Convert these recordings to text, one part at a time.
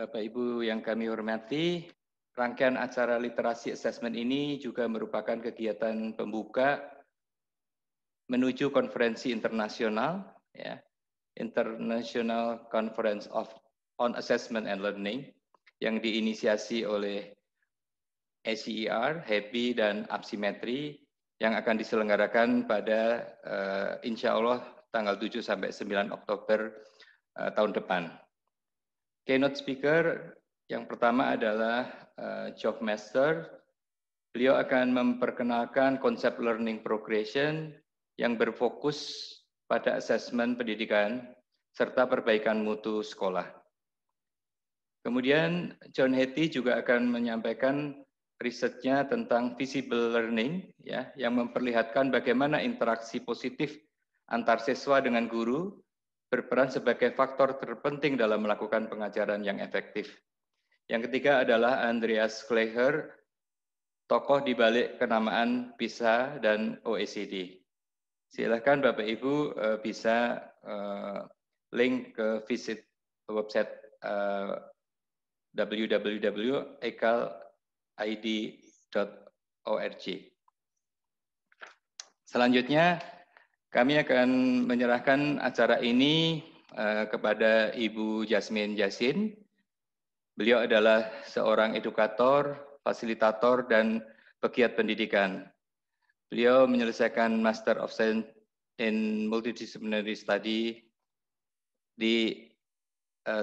Bapak Ibu yang kami hormati, rangkaian acara literasi assessment ini juga merupakan kegiatan pembuka menuju konferensi internasional, ya, International Conference on Assessment and Learning, yang diinisiasi oleh ACER, HAPI, dan Apsimetri, yang akan diselenggarakan pada insya Allah tanggal 7 sampai 9 Oktober tahun depan. Keynote speaker yang pertama adalah Geoff Master. Beliau akan memperkenalkan konsep learning progression yang berfokus pada asesmen pendidikan serta perbaikan mutu sekolah. Kemudian John Hattie juga akan menyampaikan risetnya tentang visible learning, ya, yang memperlihatkan bagaimana interaksi positif antar siswa dengan guru berperan sebagai faktor terpenting dalam melakukan pengajaran yang efektif. Yang ketiga adalah Andreas Kleiher, tokoh di balik kenamaan PISA dan OECD. Silakan Bapak Ibu bisa link ke visit website www.ekalid.org. Selanjutnya, kami akan menyerahkan acara ini kepada Ibu Jasmine Yasin. Beliau adalah seorang edukator, fasilitator, dan pegiat pendidikan. Beliau menyelesaikan Master of Science in Multidisciplinary Study di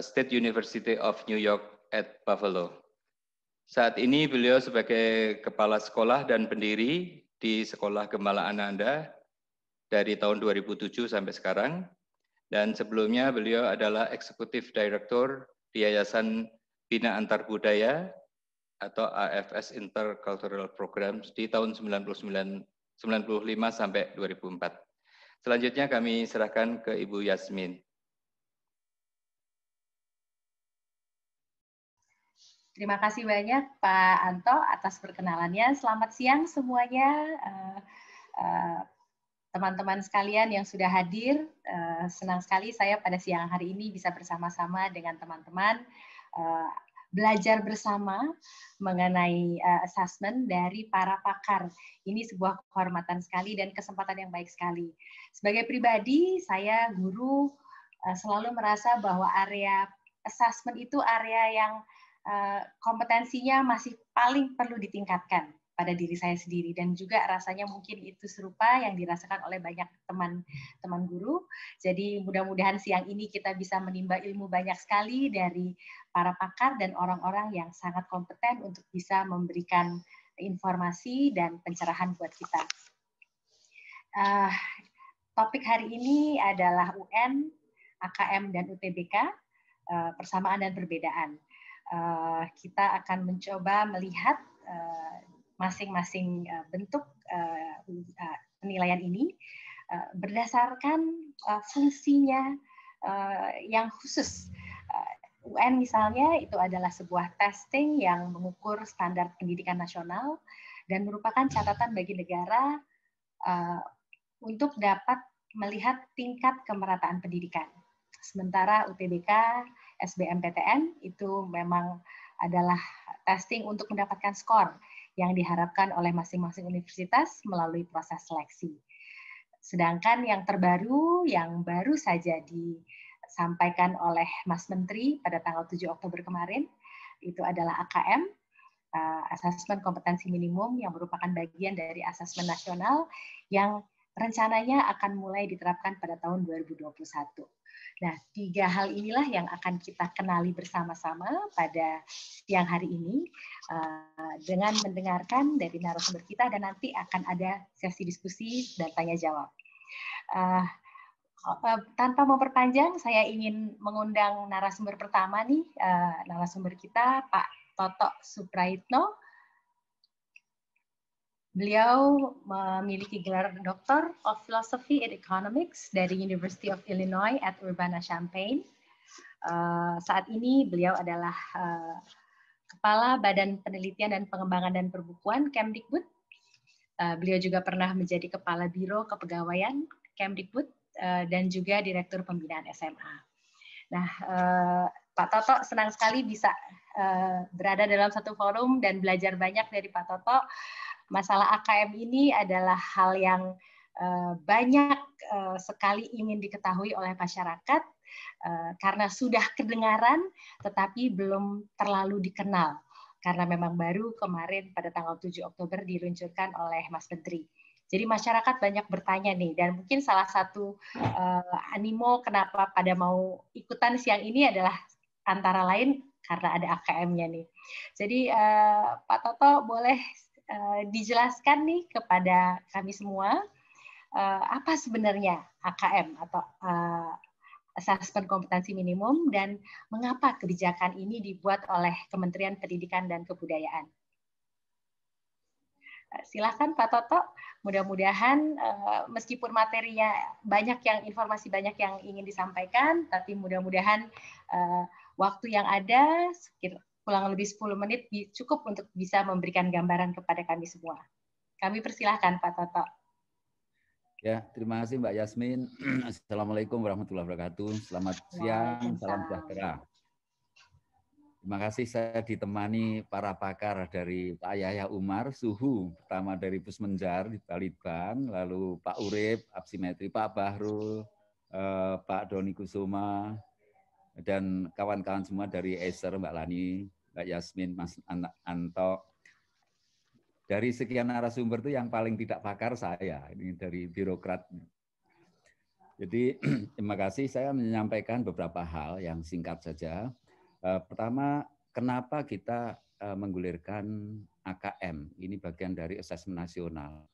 State University of New York at Buffalo. Saat ini beliau sebagai kepala sekolah dan pendiri di Sekolah Gembala Ananda dari tahun 2007 sampai sekarang, dan sebelumnya beliau adalah Eksekutif Direktur di Yayasan Bina Antar Budaya atau AFS Intercultural Programs di tahun 95 sampai 2004. Selanjutnya kami serahkan ke Ibu Yasmin. Terima kasih banyak Pak Anto atas perkenalannya. Selamat siang semuanya. Teman-teman sekalian yang sudah hadir, senang sekali saya pada siang hari ini bisa bersama-sama dengan teman-teman belajar bersama mengenai assessment dari para pakar. Ini sebuah kehormatan sekali dan kesempatan yang baik sekali. Sebagai pribadi, saya guru selalu merasa bahwa area assessment itu area yang kompetensinya masih paling perlu ditingkatkan pada diri saya sendiri, dan juga rasanya mungkin itu serupa yang dirasakan oleh banyak teman-teman guru. Jadi mudah-mudahan siang ini kita bisa menimba ilmu banyak sekali dari para pakar dan orang-orang yang sangat kompeten untuk bisa memberikan informasi dan pencerahan buat kita. Topik hari ini adalah UN, AKM, dan UTBK, persamaan dan perbedaan. Kita akan mencoba melihat masing-masing bentuk penilaian ini berdasarkan fungsinya yang khusus. UN misalnya itu adalah sebuah testing yang mengukur standar pendidikan nasional dan merupakan catatan bagi negara untuk dapat melihat tingkat kemerataan pendidikan. Sementara UTBK, SBMPTN itu memang adalah testing untuk mendapatkan skor yang diharapkan oleh masing-masing universitas melalui proses seleksi. Sedangkan yang terbaru, yang baru saja disampaikan oleh Mas Menteri pada tanggal 7 Oktober kemarin, itu adalah AKM, Asesmen Kompetensi Minimum, yang merupakan bagian dari asesmen nasional yang rencananya akan mulai diterapkan pada tahun 2021. Nah, 3 hal inilah yang akan kita kenali bersama-sama pada siang hari ini dengan mendengarkan dari narasumber kita, dan nanti akan ada sesi diskusi dan tanya jawab. Tanpa memperpanjang, saya ingin mengundang narasumber pertama nih, narasumber kita Pak Toto Supraitno. Beliau memiliki gelar Doctor of Philosophy and Economics dari University of Illinois at Urbana-Champaign. Saat ini beliau adalah Kepala Badan Penelitian dan Pengembangan dan Perbukuan Kemdikbud. Beliau juga pernah menjadi Kepala Biro Kepegawaian Kemdikbud dan juga Direktur Pembinaan SMA. Nah, Pak Toto, senang sekali bisa berada dalam satu forum dan belajar banyak dari Pak Toto. Masalah AKM ini adalah hal yang banyak sekali ingin diketahui oleh masyarakat karena sudah kedengaran tetapi belum terlalu dikenal karena memang baru kemarin pada tanggal 7 Oktober diluncurkan oleh Mas Menteri. Jadi masyarakat banyak bertanya nih, dan mungkin salah satu animo kenapa pada mau ikutan siang ini adalah antara lain karena ada AKM-nya nih. Jadi Pak Toto boleh dijelaskan nih kepada kami semua apa sebenarnya AKM atau Asesmen Kompetensi Minimum dan mengapa kebijakan ini dibuat oleh Kementerian Pendidikan dan Kebudayaan. Silakan Pak Toto, mudah-mudahan meskipun materinya banyak yang informasi banyak yang ingin disampaikan, tapi mudah-mudahan waktu yang ada kurang lebih 10 menit cukup untuk bisa memberikan gambaran kepada kami semua. Kami persilahkan Pak Toto. Ya, terima kasih Mbak Yasmin. Assalamualaikum warahmatullahi wabarakatuh. Selamat siang, salam sejahtera. Terima kasih saya ditemani para pakar dari Pak Yahya Umar, Suhu, pertama dari Pusmenjar di Balitbang, lalu Pak Urip, Absimetri, Pak Bahrul, Pak Doni Kusuma, dan kawan-kawan semua dari Acer, Mbak Lani, Mbak Yasmin, Mas Anto. Dari sekian narasumber itu yang paling tidak pakar saya, ini dari birokrat. Jadi terima kasih, saya menyampaikan beberapa hal yang singkat saja. Pertama, kenapa kita menggulirkan AKM? Ini bagian dari asesmen nasional.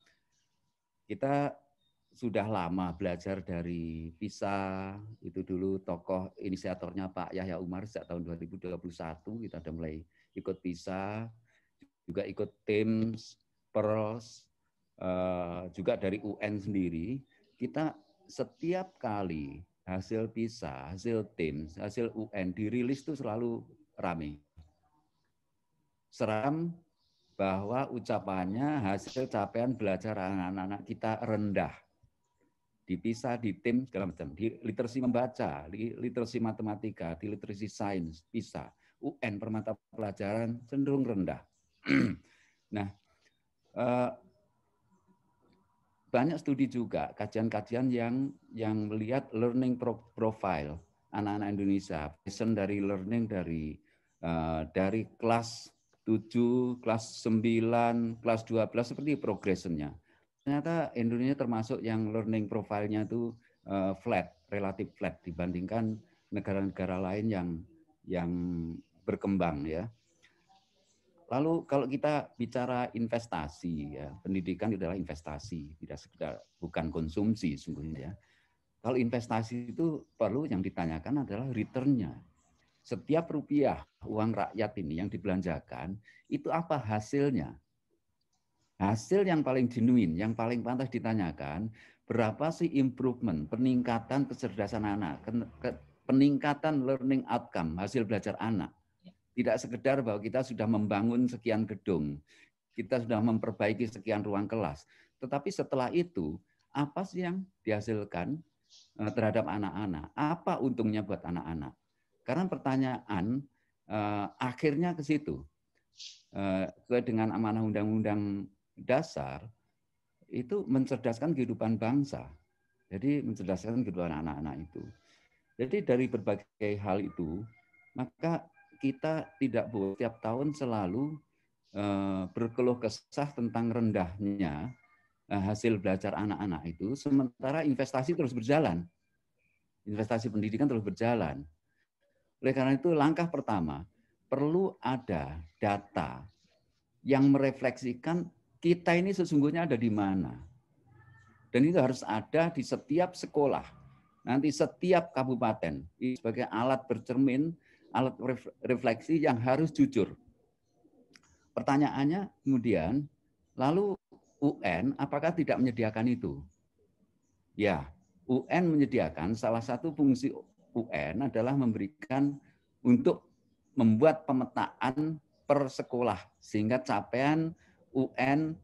Kita sudah lama belajar dari PISA, itu dulu tokoh inisiatornya Pak Yahya Umar sejak tahun 2021, kita sudah mulai ikut PISA, juga ikut TIMSS, PERS, juga dari UN sendiri. Kita setiap kali hasil PISA, hasil TIMSS, hasil UN dirilis itu selalu rame. Seram bahwa ucapannya hasil capaian belajar anak-anak kita rendah. Di PISA, di TIMSS, segala macam. Di literasi membaca, di literasi matematika, di literasi sains, PISA, UN per mata pelajaran cenderung rendah. Nah, banyak studi juga, kajian-kajian yang melihat learning profile anak-anak Indonesia, passion dari learning dari kelas 7, kelas 9, kelas 12 seperti progressionnya. Ternyata Indonesia termasuk yang learning profile-nya itu flat, relatif flat dibandingkan negara-negara lain yang berkembang ya. Lalu kalau kita bicara investasi, ya, pendidikan adalah investasi, tidak sekedar bukan konsumsi sungguhnya. Ya. Kalau investasi itu perlu yang ditanyakan adalah return-nya. Setiap rupiah uang rakyat ini yang dibelanjakan, itu apa hasilnya? Hasil yang paling genuine, yang paling pantas ditanyakan, berapa sih improvement, peningkatan kecerdasan anak, peningkatan learning outcome, hasil belajar anak. Tidak sekedar bahwa kita sudah membangun sekian gedung, kita sudah memperbaiki sekian ruang kelas. Tetapi setelah itu, apa sih yang dihasilkan terhadap anak-anak? Apa untungnya buat anak-anak? Karena pertanyaan akhirnya ke situ. Dengan amanah Undang-Undang Dasar, itu mencerdaskan kehidupan bangsa. Jadi mencerdaskan kehidupan anak-anak itu. Jadi dari berbagai hal itu, maka kita tidak boleh tiap tahun selalu berkeluh kesah tentang rendahnya hasil belajar anak-anak itu, sementara investasi terus berjalan. Investasi pendidikan terus berjalan. Oleh karena itu langkah pertama, perlu ada data yang merefleksikan kita ini sesungguhnya ada di mana. Dan itu harus ada di setiap sekolah, nanti setiap kabupaten, sebagai alat bercermin, alat refleksi yang harus jujur. Pertanyaannya kemudian, lalu UN apakah tidak menyediakan itu? Ya, UN menyediakan, salah satu fungsi UN adalah memberikan untuk membuat pemetaan per sekolah, sehingga capaian UN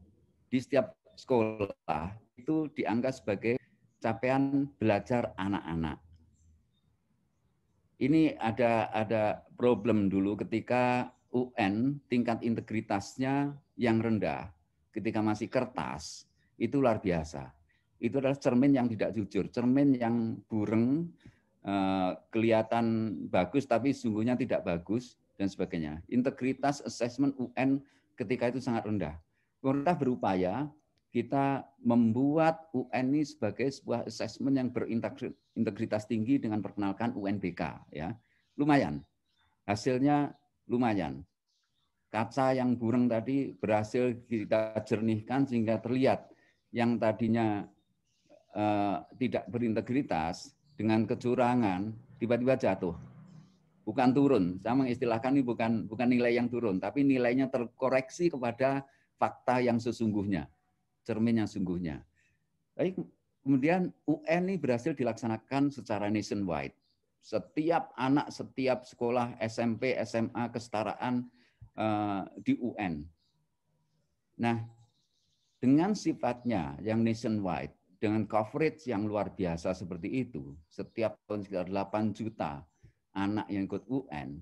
di setiap sekolah itu dianggap sebagai capaian belajar anak-anak. ini ada problem dulu ketika UN tingkat integritasnya yang rendah, ketika masih kertas, itu luar biasa. Itu adalah cermin yang tidak jujur, cermin yang bureng, kelihatan bagus tapi sesungguhnya tidak bagus, dan sebagainya. Integritas assessment UN ketika itu sangat rendah. Pemerintah berupaya kita membuat UN ini sebagai sebuah assessment yang berintegritas tinggi dengan perkenalkan UNBK, ya. Lumayan. Hasilnya lumayan. Kaca yang bureng tadi berhasil kita jernihkan sehingga terlihat yang tadinya tidak berintegritas dengan kecurangan tiba-tiba jatuh. Bukan turun. Saya mengistilahkan ini bukan nilai yang turun, tapi nilainya terkoreksi kepada fakta yang sesungguhnya. Cermin yang sungguhnya. Tapi kemudian UN ini berhasil dilaksanakan secara nationwide. Setiap anak, setiap sekolah SMP, SMA, kesetaraan di UN. Nah, dengan sifatnya yang nationwide, dengan coverage yang luar biasa seperti itu, setiap tahun sekitar 8 juta anak yang ikut UN,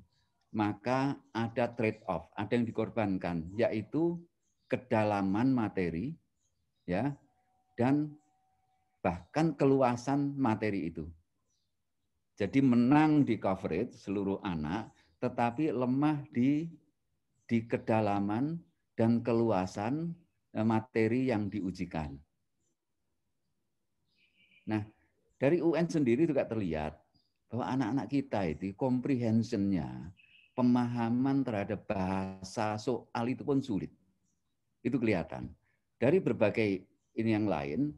maka ada trade-off, ada yang dikorbankan, yaitu kedalaman materi, ya, dan bahkan keluasan materi itu. Jadi menang di coverage seluruh anak, tetapi lemah di kedalaman dan keluasan materi yang diujikan. Nah, dari UN sendiri juga terlihat bahwa anak-anak kita itu comprehension-nya, pemahaman terhadap bahasa soal itu pun sulit. Itu kelihatan. Dari berbagai ini yang lain,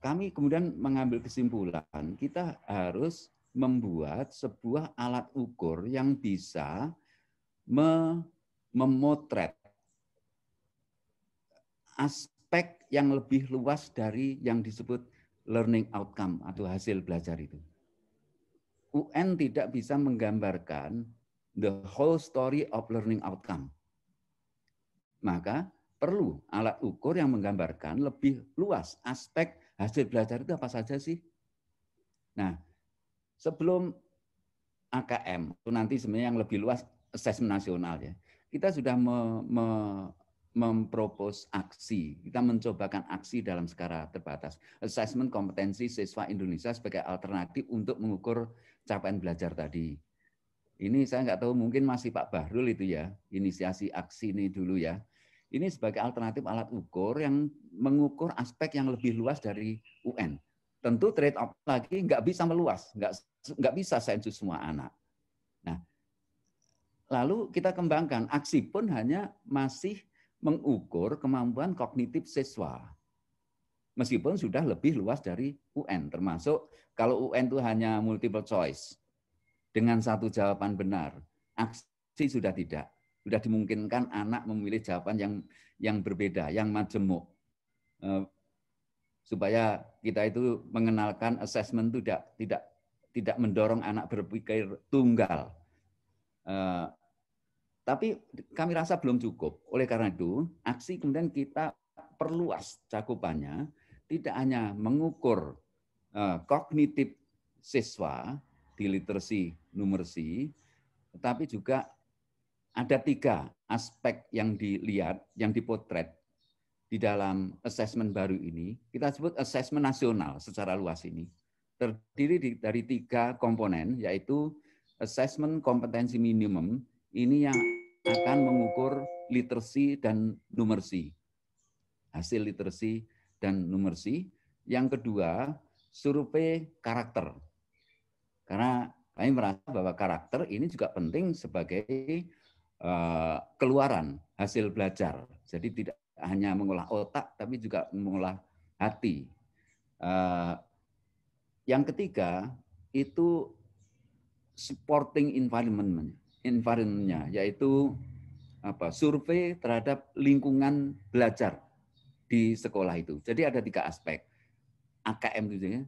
kami kemudian mengambil kesimpulan, kita harus membuat sebuah alat ukur yang bisa memotret aspek yang lebih luas dari yang disebut learning outcome atau hasil belajar itu. UN tidak bisa menggambarkan the whole story of learning outcome. Maka perlu alat ukur yang menggambarkan lebih luas aspek hasil belajar itu apa saja sih. Nah, sebelum AKM, itu nanti sebenarnya yang lebih luas assessment nasional ya. Kita sudah mempropos aksi, kita mencobakan aksi dalam skala terbatas. Assessment kompetensi siswa Indonesia sebagai alternatif untuk mengukur capaian belajar tadi. Ini saya nggak tahu, mungkin masih Pak Bahrul itu ya, inisiasi aksi ini dulu ya. Ini sebagai alternatif alat ukur yang mengukur aspek yang lebih luas dari UN. Tentu trade off lagi nggak bisa meluas, nggak bisa sensus semua anak. Nah, lalu kita kembangkan, aksi pun hanya masih mengukur kemampuan kognitif siswa. Meskipun sudah lebih luas dari UN, termasuk kalau UN itu hanya multiple choice dengan satu jawaban benar, aksi sudah tidak. Sudah dimungkinkan anak memilih jawaban yang berbeda, yang majemuk. Supaya kita itu mengenalkan assessment itu tidak mendorong anak berpikir tunggal. Tapi kami rasa belum cukup. Oleh karena itu, aksi kemudian kita perluas cakupannya, tidak hanya mengukur kognitif siswa di literacy numeracy, tetapi juga ada 3 aspek yang dilihat, yang dipotret di dalam assessment baru ini. Kita sebut assessment nasional secara luas ini. Terdiri dari 3 komponen, yaitu assessment kompetensi minimum, ini yang akan mengukur literacy dan numeracy. Hasil literacy dan numeracy. Yang kedua, survei karakter. Karena kami merasa bahwa karakter ini juga penting sebagai keluaran hasil belajar. Jadi tidak hanya mengolah otak, tapi juga mengolah hati. Yang ketiga, itu supporting environment-nya, yaitu survei terhadap lingkungan belajar di sekolah itu. Jadi ada 3 aspek. AKM itu ya.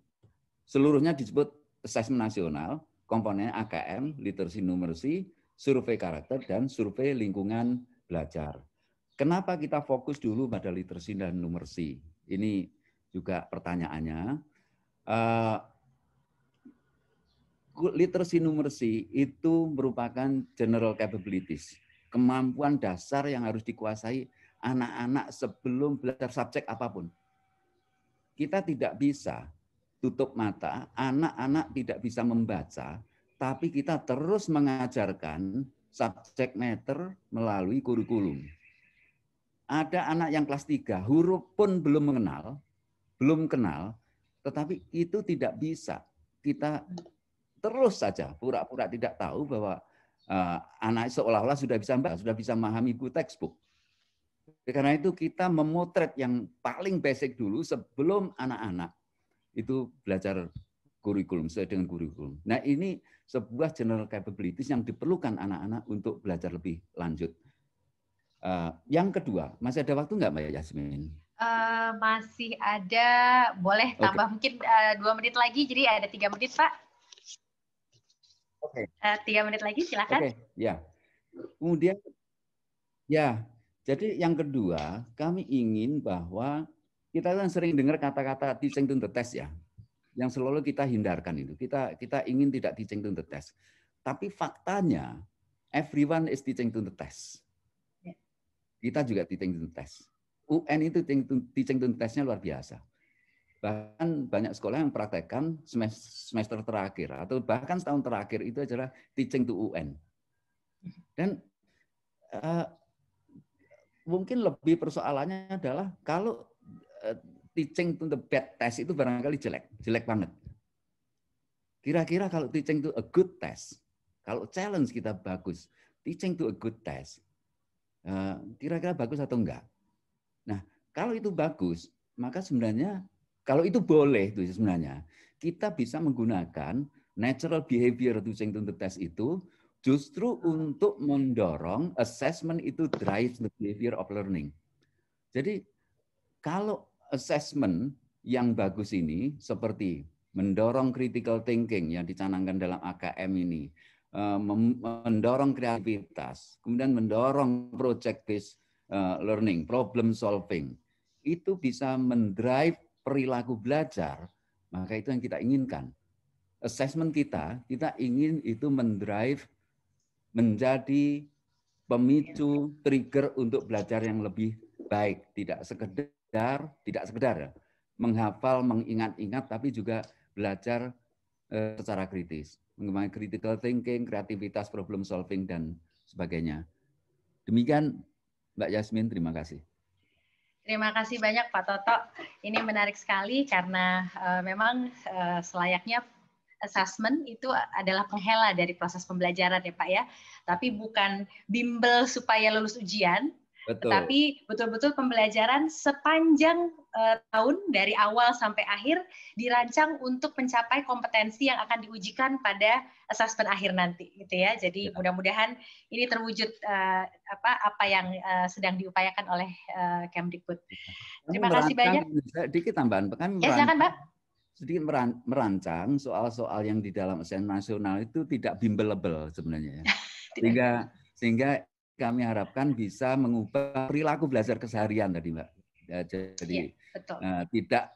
Seluruhnya disebut assessment nasional, komponennya AKM, literacy numeracy, survei karakter, dan survei lingkungan belajar. Kenapa kita fokus dulu pada literacy dan numeracy? Ini juga pertanyaannya. literacy numeracy itu merupakan general capabilities, kemampuan dasar yang harus dikuasai anak-anak sebelum belajar subjek apapun. Kita tidak bisa tutup mata, anak-anak tidak bisa membaca, tapi kita terus mengajarkan subject matter melalui kurikulum. Ada anak yang kelas 3, huruf pun belum kenal, tetapi itu tidak bisa. Kita terus saja pura-pura tidak tahu bahwa anak seolah-olah sudah bisa membaca, sudah bisa memahami buku textbook. Karena itu kita memotret yang paling basic dulu sebelum anak-anak itu belajar kurikulum, sesuai dengan kurikulum. Nah, ini sebuah general capabilities yang diperlukan anak-anak untuk belajar lebih lanjut. Yang kedua, masih ada waktu nggak Mbak Yasmin? Masih ada, boleh tambah mungkin 2 menit lagi, jadi ada 3 menit Pak. 3 menit lagi, silakan. Ya. Kemudian, ya, jadi yang kedua, kami ingin bahwa kita kan sering dengar kata-kata teaching to the test ya, yang selalu kita hindarkan itu. Kita ingin tidak teaching to the test. Tapi faktanya, everyone is teaching to the test. Kita juga teaching to the test. UN itu teaching to the test-nya luar biasa. Bahkan banyak sekolah yang praktekkan semester terakhir atau bahkan setahun terakhir itu adalah teaching to UN. Dan mungkin lebih persoalannya adalah kalau teaching to the bad test itu barangkali jelek banget. Kira-kira kalau teaching to a good test, kalau challenge kita bagus, teaching to a good test, kira-kira bagus atau enggak? Nah, kalau itu bagus, maka sebenarnya kalau itu boleh itu sebenarnya kita bisa menggunakan natural behavior teaching to the test itu justru untuk mendorong assessment itu drive the behavior of learning. Jadi kalau assessment yang bagus ini seperti mendorong critical thinking yang dicanangkan dalam AKM ini, mendorong kreativitas, kemudian mendorong project based learning, problem solving, itu bisa mendrive perilaku belajar, maka itu yang kita inginkan. Assessment kita ingin itu mendrive menjadi pemicu trigger untuk belajar yang lebih baik, tidak sekedar menghafal, mengingat-ingat, tapi juga belajar secara kritis, mengembangkan critical thinking, kreativitas, problem solving, dan sebagainya. Demikian Mbak Yasmin, terima kasih. Terima kasih banyak Pak Toto. Ini menarik sekali karena memang selayaknya assessment itu adalah penghela dari proses pembelajaran ya Pak ya. Tapi bukan bimbel supaya lulus ujian, tetapi betul-betul pembelajaran sepanjang tahun dari awal sampai akhir dirancang untuk mencapai kompetensi yang akan diujikan pada assessment akhir nanti gitu ya. Jadi mudah-mudahan ini terwujud apa yang sedang diupayakan oleh Kemdikbud. Terima kasih banyak. Sedikit tambahan, ya silakan Pak. Sedikit merancang soal-soal yang di dalam assessment nasional itu tidak bimbelable sebenarnya. Sehingga kami harapkan bisa mengubah perilaku belajar keseharian tadi Mbak. Jadi tidak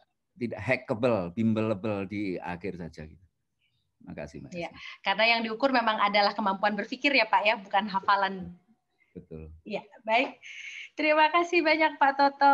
hackable, bimbelable di akhir saja. Terima kasih Mbak. Ya, karena yang diukur memang adalah kemampuan berpikir ya Pak ya, bukan hafalan. Betul. Ya, baik. Terima kasih banyak Pak Toto.